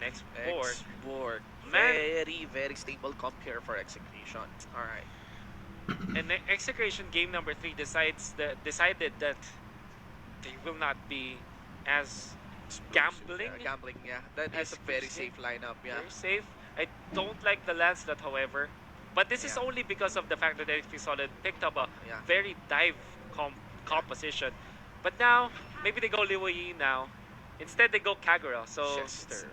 Next4. X4. Man, Very stable comp here for Execution. Alright. and Execration game number 3 decided that they will not be as Explosive. gambling Gambling, yeah. That is as a very previous game. safe lineup, yeah. Very safe. I don't like the Lancelot, however, but this is Yeah. only because of the fact that NXT Solid picked up a Yeah. very dive Yeah. composition. But now, maybe they go Liu Yi now. Instead, they go Kagura. So Chester.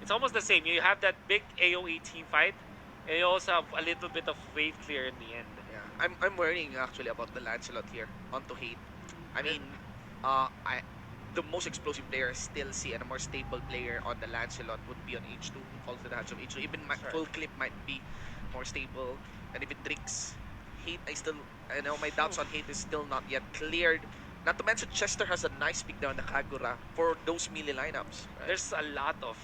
it's almost the same. You have that big AoE team fight, and you also have a little bit of wave clear in the end. Yeah. I'm worrying actually about the Lancelot here. Onto Hate. I mean, I the most explosive player I still see and a more stable player on the Lancelot would be on H2. Falls to the hands of H2. Even my That's right. full clip might be more stable. And even tricks. Hate, I know my doubts on Hate is still not yet cleared. Not to mention Chester has a nice pick down the Kagura for those melee lineups. Right? There's a lot of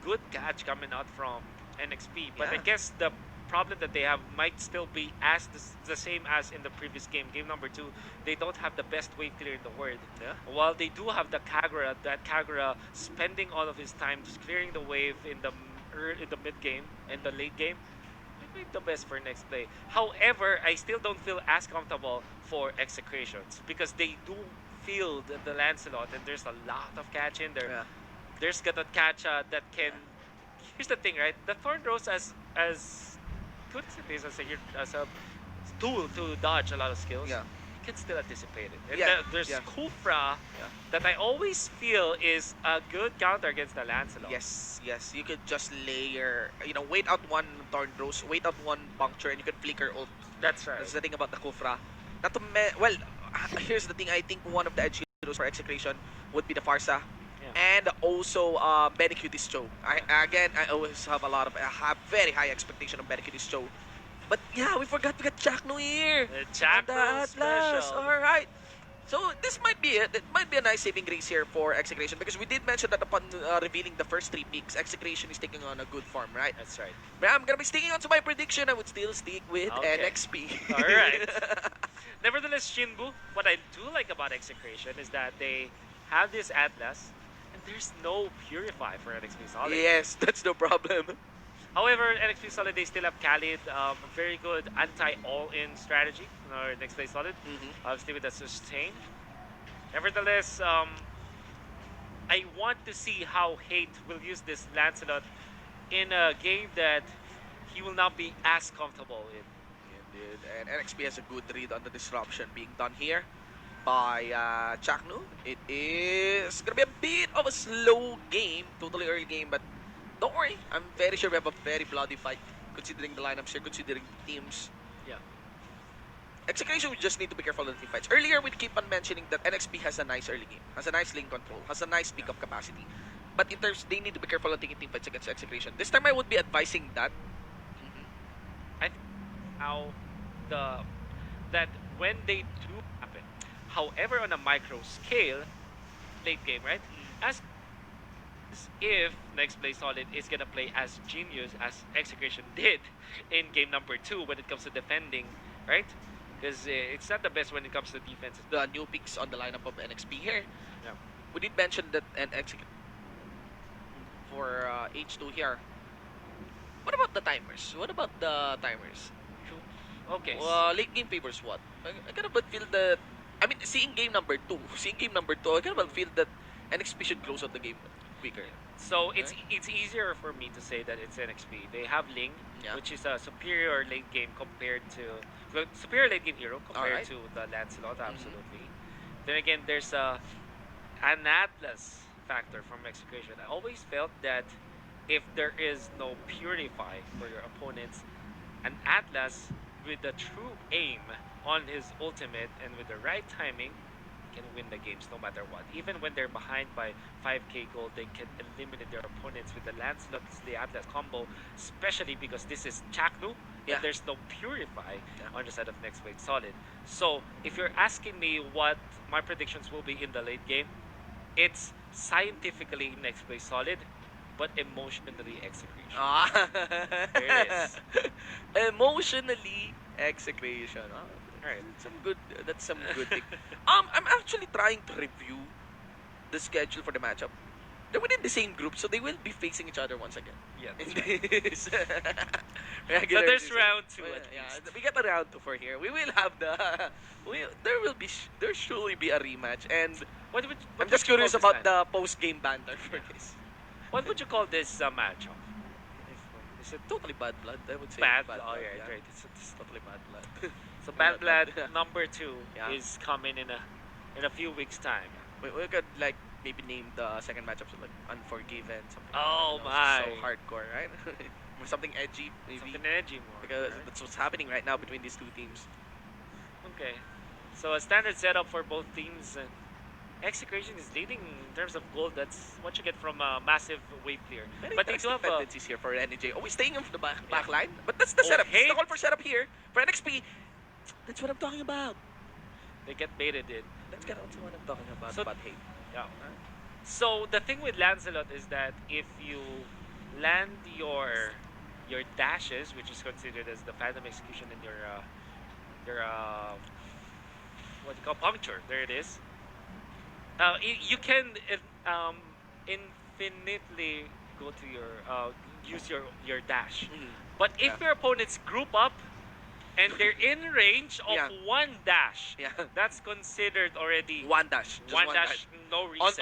good catch coming out from NXP, but I Yeah. guess the problem that they have might still be as the same as in the previous game. Game number 2, they don't have the best wave clear in the world. Yeah. While they do have the Kagura, that Kagura spending all of his time just clearing the wave in the mid game and the late game, might be the best for next play. However, I still don't feel as comfortable for Execrations because they do feel the Lancelot, and there's a lot of catch in there. Yeah. There's Gatot Kacha that can. Here's the thing, right? The Thorn Rose, as good as it is as a tool to dodge a lot of skills, Yeah. you can still anticipate it. And Yeah, there's yeah. Kufra Yeah. that I always feel is a good counter against the Lancelot. Yes, yes. You could just layer, wait out one Thorn Rose, wait out one puncture, and you can flicker ult. That's right. That's the thing about the Kufra. Not to here's the thing. I think one of the edge heroes for Execration would be the Farsa. Yeah. And also Benecutis Cho. I always have I have very high expectation of Benecutis Cho. But yeah, we forgot to get Jack New here. The And Jack the Rose Atlas. special. Alright. So this might be it. It might be a nice saving grace here for Execration because we did mention that upon revealing the first 3 picks, Execration is taking on a good form, right? That's right. But I'm gonna be sticking on to my prediction. I would still stick with Okay. NXP. Alright. Nevertheless, Shinbu, what I do like about Execration is that they have this Atlas, and there's no Purify for NXP Solid. Yes, that's no problem. However, NXP Solid, they still have Khalid, a very good anti-all-in strategy in our next play Solid. Obviously with the sustain. Nevertheless, I want to see how Hate will use this Lancelot in a game that he will not be as comfortable in. Indeed. And NXP has a good read on the disruption being done here by Chaknu. It is gonna be a bit of a slow game, totally early game, but don't worry. I'm very sure we have a very bloody fight considering the lineups here, considering the teams. Yeah. Execution, we just need to be careful on the team fights. Earlier, we keep on mentioning that NXP has a nice early game, has a nice lane control, has a nice pickup capacity. But in terms, they need to be careful on taking team fights against Execution. This time, I would be advising that. I think how that when they do happen. However, on a micro scale, late game, right? As if next play Solid is gonna play as genius as Execution did in game number 2 when it comes to defending, right? Because it's not the best when it comes to defense. The new picks on the lineup of NXP here. Yeah. We did mention that and Execute for H2 here. What about the timers? What about the timers? Okay. Late game favors what? I kind of feel that. I mean, seeing game number 2, I kind of feel that NXP should close out the game quicker. So it's easier for me to say that it's NXP. They have Ling, Yeah. which is a superior late game compared to superior late game hero compared Alright. to the Lancelot. Absolutely. Then again, there's an Atlas factor from Execution. I always felt that if there is no Purify for your opponents, an Atlas with the true aim on his ultimate and with the right timing can win the games no matter what. Even when they're behind by 5k gold, they can eliminate their opponents with the Lancelot, the Atlas combo, especially because this is Chaknu, Yeah. and there's no Purify on the side of next wave Solid. So if you're asking me what my predictions will be in the late game, it's scientifically next wave Solid, but emotionally Execution. There it is. Emotionally Execration. Right. That's some good thing. I'm actually trying to review the schedule for the matchup. they're within the same group, so they will be facing each other once again. Yeah, In that's right. this So regular there's season. round 2 Well, at least. we get a round 2 for here. We will have the there surely be a rematch, and What I'm would just you call curious this about match? the post game banter for Yeah. this. What would you call this matchup? Is it totally bad blood? I would say Bad. bad Oh blood. yeah, Yeah, right. It's totally bad blood. so Totally Bad Blood Yeah. number 2 Yeah. is coming in a few weeks time. We could like maybe name the second matchup like Unforgiven, something like that. Oh You know, so my. hardcore, right? Or something edgy, maybe. Something edgy more. Because right? that's what's happening right now between these two teams. Okay. So a standard setup for both teams. Execration is leading in terms of gold. That's what you get from a massive wave clear. Very But they do interesting have a tendencies here for NJ. Always staying in the Yeah. back line. But that's the Oh, setup. This is the hate. call for setup here. For NXP, that's what I'm talking about. They get baited in. That's kind of what I'm talking about, So- about hate. Yeah. So the thing with Lancelot is that if you land your dashes, which is considered as the Phantom Execution in your what do you call puncture, there it is. You can um, infinitely go to your use your dash. But if Yeah. your opponents group up and they're in range of Yeah. one dash, Yeah. that's considered already One dash. Just one dash, no reset.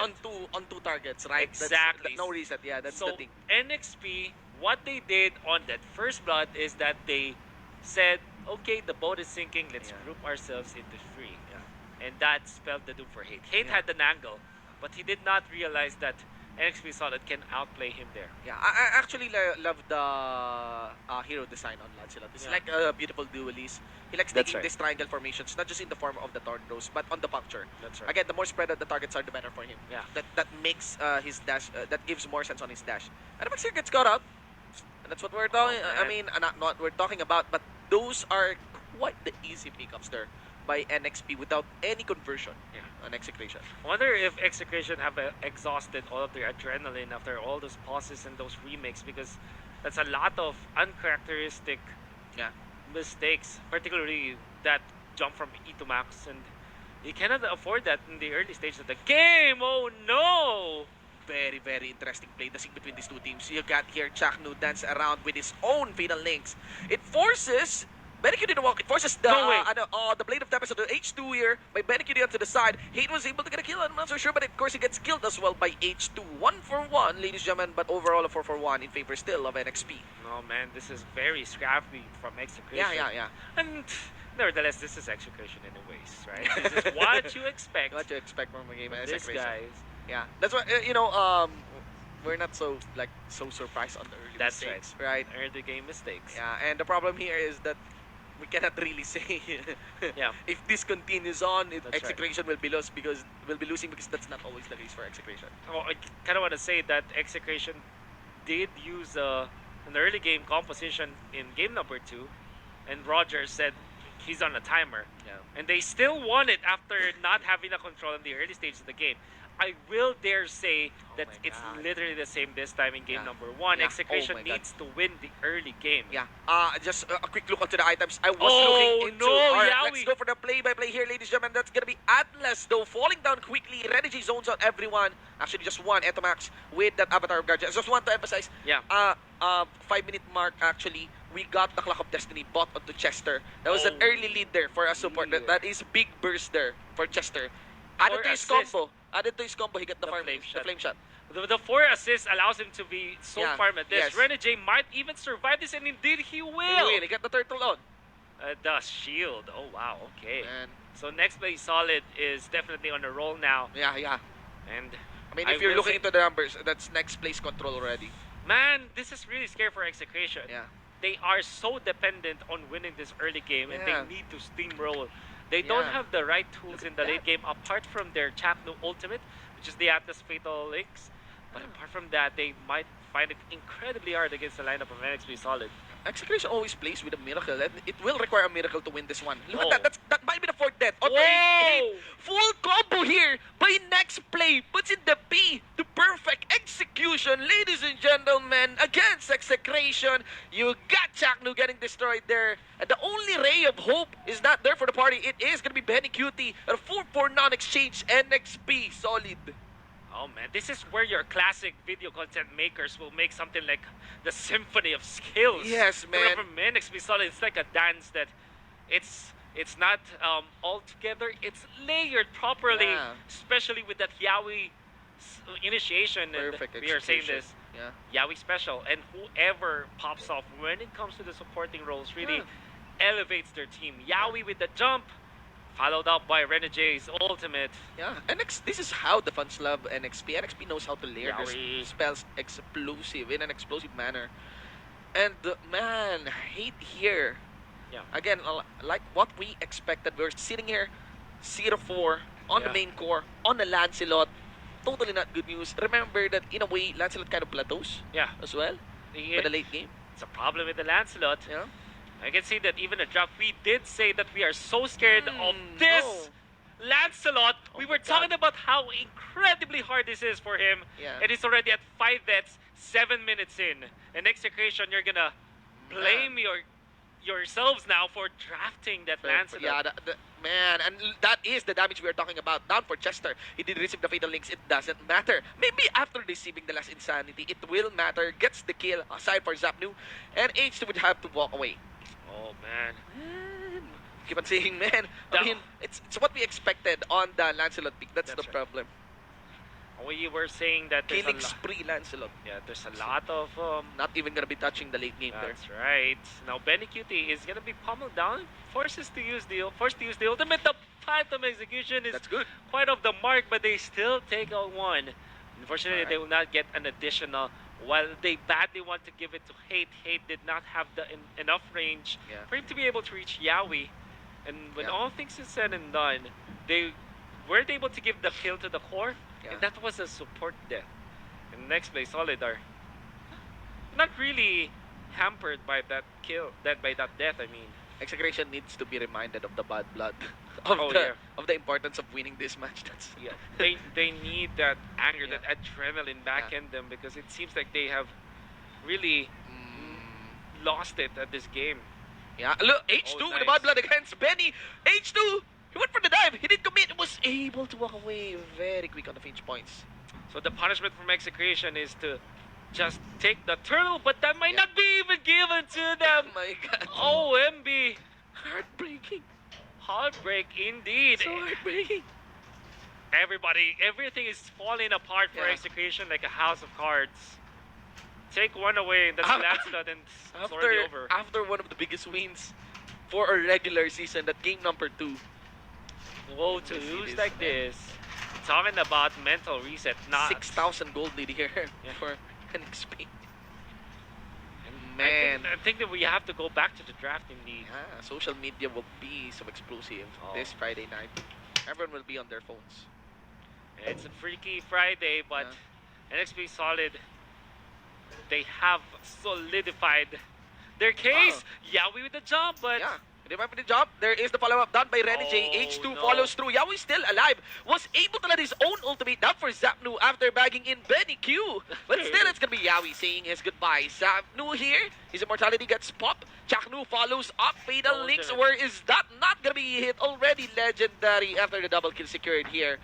On two targets, right? Exactly. No reset. Yeah, that's So the thing. NXP, what they did on that first blood is that they said, okay, the boat is sinking, let's Yeah. group ourselves into three. Yeah. And that spelled the doom for Hate. Hate Yeah. had an angle, but he did not realize that NXP Solid can outplay him there. Yeah, I actually love the hero design on Lancelot. It's Yeah. like a beautiful duelist. He likes That's taking right. these triangle formations, not just in the form of the tornadoes, but on the puncture. That's right. Again, the more spread out the targets are, the better for him. Yeah. That makes his dash, that gives more sense on his dash. And Max here gets caught up. And that's what we're talking. I man. mean, not what we're talking about, but those are quite the easy pickups there by NXP without any conversion Yeah. on execution. I wonder if Execration have exhausted all of their adrenaline after all those pauses and those remakes, because that's a lot of uncharacteristic Yeah. mistakes, particularly that jump from E to max, and you cannot afford that in the early stage of the game. Oh no! Very, very interesting play the scene between these two teams. You got here Chaknu dance around with his own fatal links. It forces Benikudi to walk. It forces the No way. the Blade of Tempest to H2 here by Benikudi onto the side. Hate was able to get a kill. I'm not so sure, but of course he gets killed as well by H2. 1-for-1, ladies and gentlemen, but overall a 4-for-1 in favor still of NXP. Oh man, this is very scrappy from Execration. Yeah. And nevertheless, this is Execration anyways, right? This is what you expect. What you expect from a game from of these Execration. guys. Yeah, that's why we're not so surprised on the early That's mistakes, right? Early game mistakes. Yeah, and the problem here is that we cannot really say Yeah. if this continues on, That's right. Execration will be lost because we'll be losing because that's not always the case for Execration. Oh, I kind of want to say that Execration did use an early game composition in game number 2, and Roger said he's on a timer, Yeah. and they still won it after not having a control in the early stage of the game. I will dare say that my it's God. literally the same this time in game Yeah. number 1. Yeah. Execration Oh my God. needs to win the early game. Yeah. Just a quick look onto the items. I was Oh, looking into. no, All right, Yaoi. let's go for the play-by-play here, ladies and gentlemen. That's gonna be Atlas though, falling down quickly. Renegade zones on everyone. Actually, just one Etomax with that Avatar of Guardian. I just want to emphasize. Yeah. 5-minute mark actually. We got the Clock of Destiny bought onto Chester. That was an Oh, early lead there for a support. yeah. That is big burst there for Chester. Added Or to his assist. combo. Added to his combo, he got the, The flame shot. The 4 assists allows him to be so Yeah, farm at this. yes. Renegade might even survive this, and indeed he He will. will. He got the turtle on. The shield. Oh wow. Okay. And So next play solid is definitely on the roll now, yeah. and I mean, I if you're will looking say- into the numbers, that's next place control already. man, this is really scary for Execration. Yeah. They are so dependent on winning this early game, and Yeah. they need to steamroll. They don't Yeah. have the right tools Look in at the that. late game apart from their Chapno ultimate, which is the Atlas Fatal Links. But Yeah. apart from that, they might find it incredibly hard against the lineup of NXP Solid. Execution always plays with a miracle, and it will require a miracle to win this one. Look Oh. at that. That might be the fourth death. On the Whoa! 8, full combo here by next play. Puts in the P to perfect execution, ladies and gentlemen. Against Execration, you got Chaknu getting destroyed there. And the only ray of hope is not there for the party. It is going to be Benny Cutie. A 4-4 non-exchange NXP solid. Oh man, this is where your classic video content makers will make something like the symphony of skills. Yes, Coming man. from NXP Solid, it's like a dance that it's not all together. It's layered properly, Yeah. especially with that Yaoi initiation. And Perfect we are saying execution. this Yeah. Yaoi special, and whoever pops off when it comes to the supporting roles really Yeah. elevates their team. Yaoi with the jump, followed up by Renege's ultimate. Yeah, this is how the fans love NXP. NXP knows how to layer their Yaoi. spells explosive in an explosive manner. And man, hate here. Yeah. Again, like what we expected. We're sitting here, 0-4 on the Yeah. main core, on the Lancelot. Totally not good news. Remember that in a way, Lancelot kind of plateaus Yeah. as well by the late game. It's a problem with the Lancelot. Yeah. I can see that even a draft, we did say that we are so scared of this Lancelot. We were talking about how incredibly hard this is for him. Yeah. And he's already at 5 deaths, 7 minutes in. And EXECRATION, you're gonna blame yourselves now for drafting that Lancelot. Yeah, man, and that is the damage we are talking about. Down for Chester. He did receive the fatal links. It doesn't matter. Maybe after receiving the last insanity, it will matter. Gets the kill aside for Zapnu, and H2 would have to walk away. Oh man. Keep on saying, man. I mean, it's what we expected on the Lancelot pick. That's the problem. We were saying that there's Killing spree Lancelot. Yeah, there's a lot of not even gonna be touching the late game there. That's right. Now Benny Cutie is gonna be pummeled down, forced to use the ultimate. The phantom execution is That's good. quite off the mark, but they still take out one. Unfortunately, they will not get an additional. While they badly want to give it to Hate, Hate did not have the enough range for him to be able to reach Yaoi. And when all things is said and done, they weren't able to give the kill to the core, and that was a support death. And next play, Solid are not really hampered by that kill, by that death. I mean, EXECRATION needs to be reminded of the bad blood, of the importance of winning this match. That's they need that anger, that adrenaline back in them, because it seems like they have really lost it at this game. Yeah, look, H2 with the bad blood against Benny. H2, he went for the dive. He didn't commit. He was able to walk away very quick on the finish points. So the punishment from EXECRATION is to just take the turtle, but that might not be even given to them. Oh my god. OMB. Heartbreaking. Heartbreak indeed. So heartbreaking. Everything is falling apart for EXECRATION like a house of cards. Take one away, and that's Lancelot, and it's already over. After one of the biggest wins for a regular season, that game number 2. Whoa, to lose like this. Talking about mental reset, not 6,000 gold lead here for NXP. Man, I think that we have to go back to the draft indeed. Yeah, social media will be so explosive this Friday night. Everyone will be on their phones. It's a freaky Friday, but NXP Solid, they have solidified their case. Yaoi with the jump, but they went for the job. There is the follow-up done by Renegade. H2 follows through. Yaoi still alive. Was able to let his own ultimate down for Zapnu after bagging in Benny Q. But still, it's going to be Yaoi saying his goodbye. Zapnu here. His immortality gets popped. Chaknu follows up. Fatal links. Where is that not going to be hit? Already legendary after the double kill secured here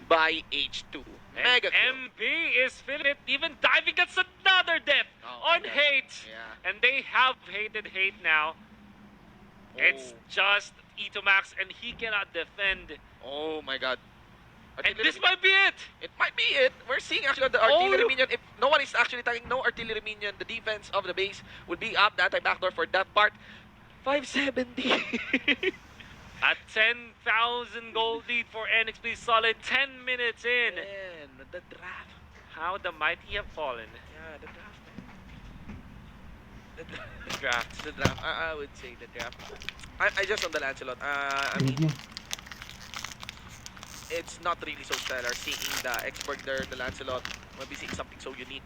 by H2. Mega kill. MB is feeling it. Even diving gets another death on Hate. And they have hated Hate now. It's just E2 Max, and he cannot defend. Oh my god. And this might be it. It might be it. We're seeing actually the artillery minion. If no one is actually tagging no artillery minion, the defense of the base would be up. The anti-backdoor for that part. 570. At 10,000 gold lead for NXP Solid, 10 minutes in. Man, the draft. How the mighty have fallen. Yeah, the draft, man. The draft. The draft. I would say the draft. I just on the Lancelot. I mean, it's not really so stellar seeing the expert there, the Lancelot. Maybe seeing something so unique.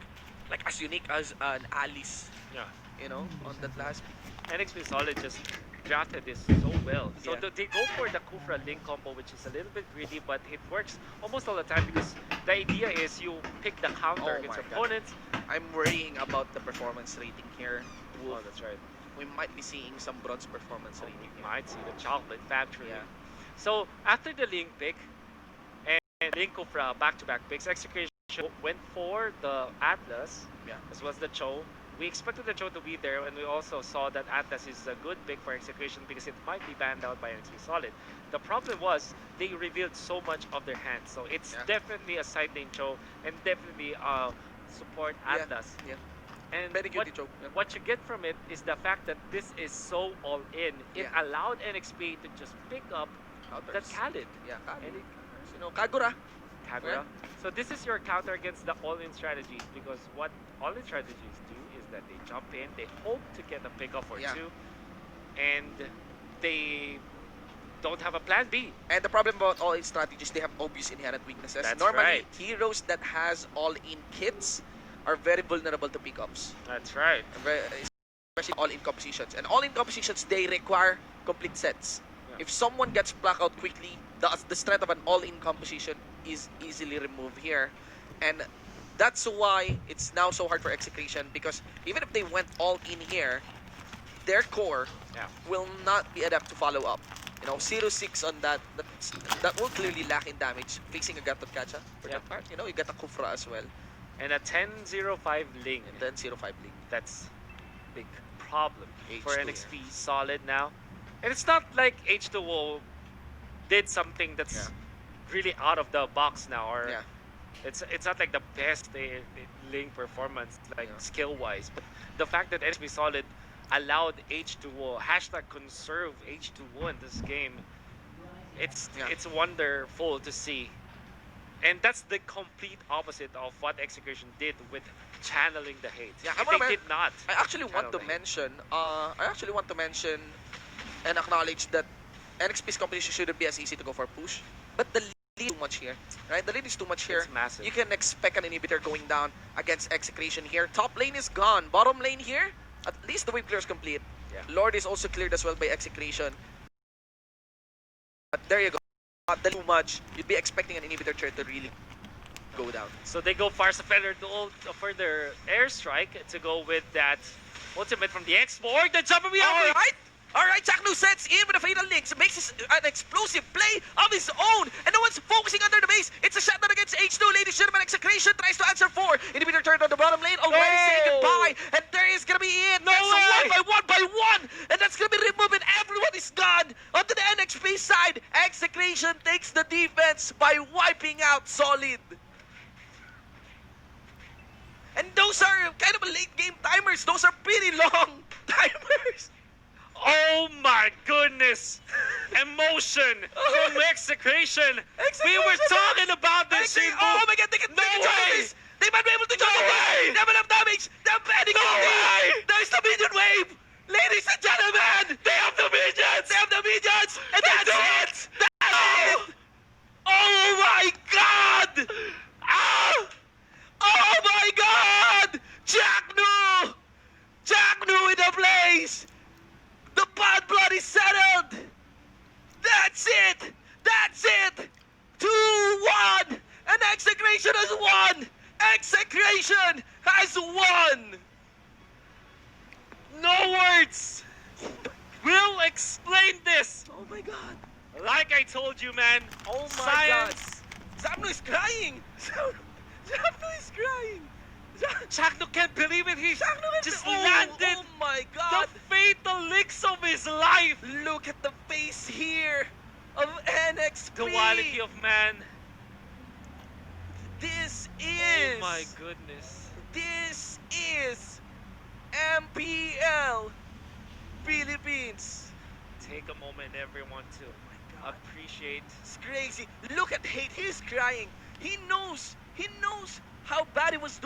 Like as unique as an Alice. Yeah. You know, on that last pick. NXP Solid just drafted this so well. So they go for the Kufra Link combo, which is a little bit greedy, but it works almost all the time because the idea is you pick the counter against your opponents. I'm worrying about the performance rating here. Oh, that's right. We might be seeing some bronze performance rating. We might see the chocolate factory. So after the Link pick and Link Kufra back-to-back picks, EXECRATION went for the Atlas, Yeah. as well as the Cho. We expected the Cho to be there, and we also saw that Atlas is a good pick for execution because it might be banned out by NXT Solid. The problem was they revealed so much of their hands, so it's Yeah. definitely a side lane Cho and definitely support Yeah. Atlas. Yeah. And Very cutie joke. Yeah. what you get from it is the fact that this is so all in. It Yeah. allowed NXP to just pick up that Counters. Khalid Yeah. and it, You know, Kagura. Kagura. So this is your counter against the all-in strategy because what all-in strategies do is that they jump in, they hope to get a pickup or Yeah. two, and they don't have a plan B. And the problem about all-in strategies, they have obvious inherent weaknesses. That's Normally, right. heroes that has all-in kits are very vulnerable to pickups. That's right. Especially all-in compositions. And all-in compositions, they require complete sets. Yeah. If someone gets blackout quickly, the strength of an all-in composition is easily removed here. And that's why it's now so hard for execution, because even if they went all in here, their core Yeah. will not be adept to follow up. You know, 0-6 on that, that will clearly lack in damage. Facing a Gatot Kacha for Yeah. that part. You know, you got a Kufra as well. And a 10-0-5 Ling. And then 0-5 League. That's big problem for H2, NXP Solid now. And it's not like H2O did something that's really out of the box now, or Yeah. it's not like the best Ling performance, like Yeah. skill-wise, but the fact that NXP Solid allowed H2O, hashtag conserve H2O in this game, it's wonderful to see. And that's the complete opposite of what Execution did with channeling the hate. Yeah, They did not. I actually want to channel mention and acknowledge that NXP's competition shouldn't be as easy to go for push. But the lead is too much here. Right? The lead is too much here. It's massive. You can expect an inhibitor going down against Execration here. Top lane is gone. Bottom lane here, at least the wave clear is complete. Yeah. Lord is also cleared as well by Execration. But there you go. Not too much. You'd be expecting an inhibitor trade to really go down. So they go Farsa Feather for their airstrike to go with that ultimate from the X4. The jump Alright, Chaknu sets in with a fatal links, makes an explosive play of his own, and no one's focusing under the base. It's a shutdown against H2, ladies and gentlemen. Execration tries to answer 4. Inhibitor turned on the bottom lane, already saying goodbye, and there is gonna be it. No That's way! a 1 by 1, and that's gonna be removed, and everyone is gone. Onto the NXP side, Execration takes the defense by wiping out Solid. And those are kind of a late game timers. Those are pretty long timers. Oh my goodness! Emotion from Execration. We were talking about this. Oh my god, they can way! this. They might be able to juggle way! this. They have enough damage. They're banning way! There's the minion wave. Ladies and gentlemen, They have the minions! they have the minions. And They that's do it. it! That's it. Oh my god. Ah! Oh my god. Jacknu. Jacknu in the place. The bad blood is settled! That's it! That's it! 2-1! And Execration has won! Execration has won! No words will explain this. Oh my god! Like I told you, man. Oh my Science. god! Zamno is crying! Zamno is crying! Chakno can't believe it. He just Oh landed my the god! fatal licks of his life. Look at the face here of NXP! The quality of man. This is... Oh my goodness. This is MPL Philippines. Take a moment, everyone, to appreciate. It's crazy. Look at Hate. He's crying. He knows how bad he was doing